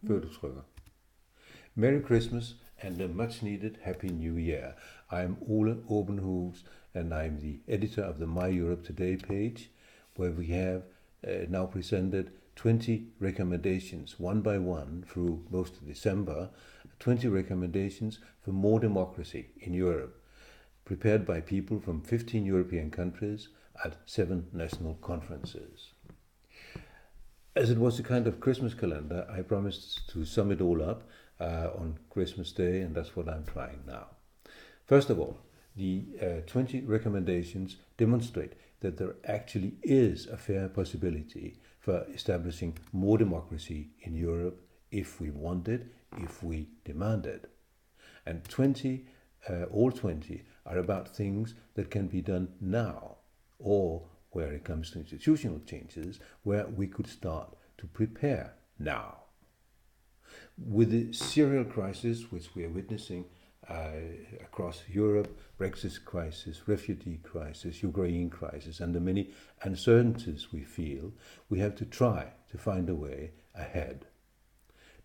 før du trykker. Merry Christmas and a much needed Happy New Year. I'm Ole Obenhus and I'm the editor of the My Europe Today page, where we have now presented 20 recommendations, one by one, through most of December, 20 recommendations for more democracy in Europe, prepared by people from 15 European countries at 7 national conferences. As it was a kind of Christmas calendar, I promised to sum it all up on Christmas Day, and that's what I'm trying now. First of all, the 20 recommendations demonstrate that there actually is a fair possibility for establishing more democracy in Europe if we want it, if we demand it. And all 20 are about things that can be done now, or where it comes to institutional changes, where we could start to prepare now. With the Syrian crisis, which we are witnessing across Europe, Brexit crisis, refugee crisis, Ukraine crisis, and the many uncertainties we feel, we have to try to find a way ahead.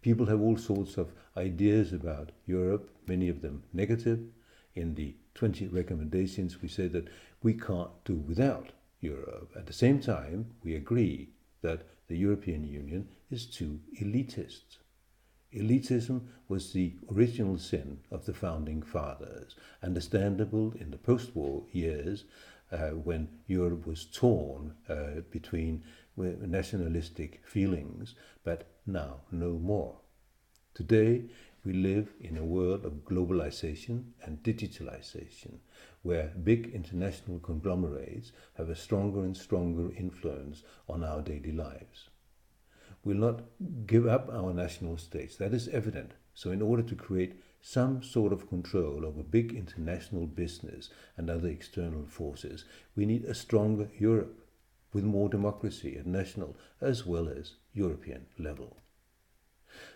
People have all sorts of ideas about Europe, many of them negative. In the 20 recommendations, we say that we can't do without Europe. At the same time, we agree that the European Union is too elitist. Elitism was the original sin of the founding fathers, understandable in the post-war years when Europe was torn between nationalistic feelings, but now no more. Today, we live in a world of globalization and digitalization, where big international conglomerates have a stronger and stronger influence on our daily lives. We'll not give up our national states, that is evident. So in order to create some sort of control over big international business and other external forces, we need a stronger Europe with more democracy at national as well as European level.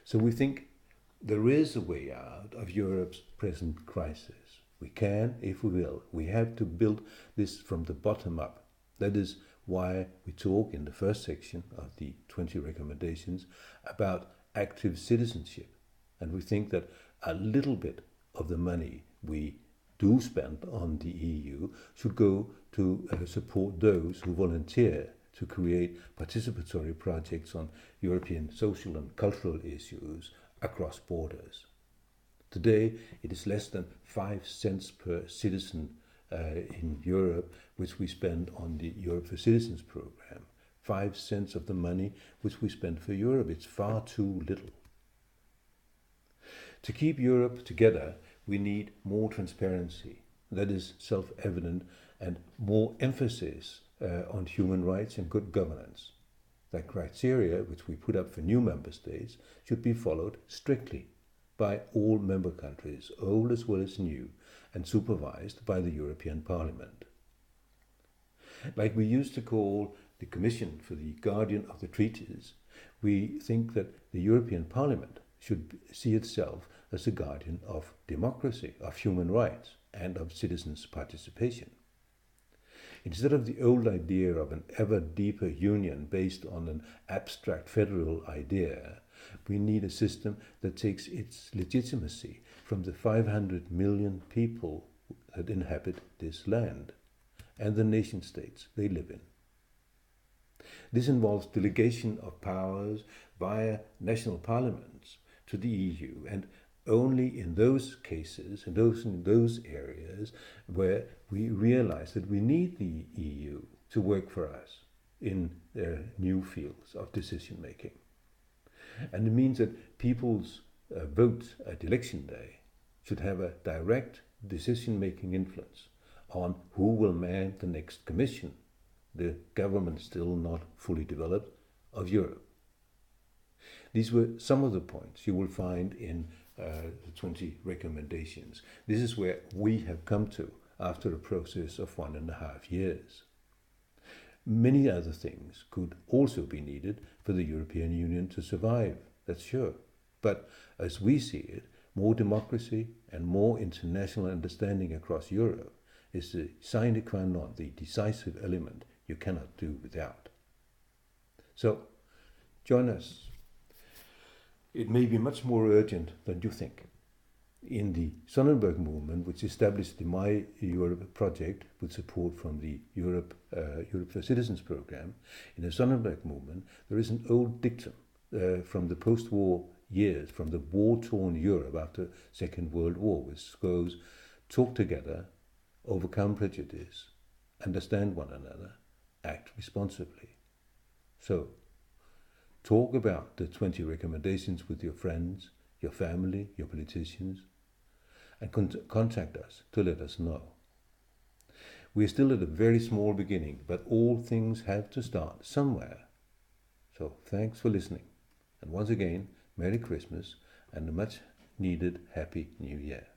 So we think there is a way out of Europe's present crisis. We can, if we will. We have to build this from the bottom up. That is why we talk in the first section of the 20 recommendations about active citizenship. And we think that a little bit of the money we do spend on the EU should go to support those who volunteer to create participatory projects on European social and cultural issues across borders. Today, it is less than 5 cents per citizen in Europe, which we spend on the Europe for Citizens program. 5 cents of the money which we spend for Europe. It's far too little. To keep Europe together, we need more transparency. That is self-evident, and more emphasis on human rights and good governance. The criteria which we put up for new member states should be followed strictly by all member countries, old as well as new, and supervised by the European Parliament. Like we used to call the Commission for the guardian of the treaties, we think that the European Parliament should see itself as a guardian of democracy, of human rights, and of citizens' participation. Instead of the old idea of an ever deeper union based on an abstract federal idea, we need a system that takes its legitimacy from the 500 million people that inhabit this land and the nation states they live in. This involves delegation of powers via national parliaments to the EU, and only in those cases, in those areas where we realize that we need the EU to work for us in their new fields of decision making. And it means that people's vote at election day should have a direct decision-making influence on who will man the next commission, the government still not fully developed, of Europe. These were some of the points you will find in the 20 recommendations. This is where we have come to after a process of 1.5 years. Many other things could also be needed for the European Union to survive, that's sure. But as we see it, more democracy and more international understanding across Europe is the sine qua non, the decisive element you cannot do without. So, join us. It may be much more urgent than you think. In the Sonnenberg movement, which established the My Europe project with support from the Europe for Citizens program, in the Sonnenberg movement, there is an old dictum from the post-war years, from the war-torn Europe after Second World War, which goes, talk together, overcome prejudice, understand one another, act responsibly. So, talk about the 20 recommendations with your friends, your family, your politicians, and contact us to let us know. We're still at a very small beginning, but all things have to start somewhere. So thanks for listening. And once again, Merry Christmas and a much needed Happy New Year.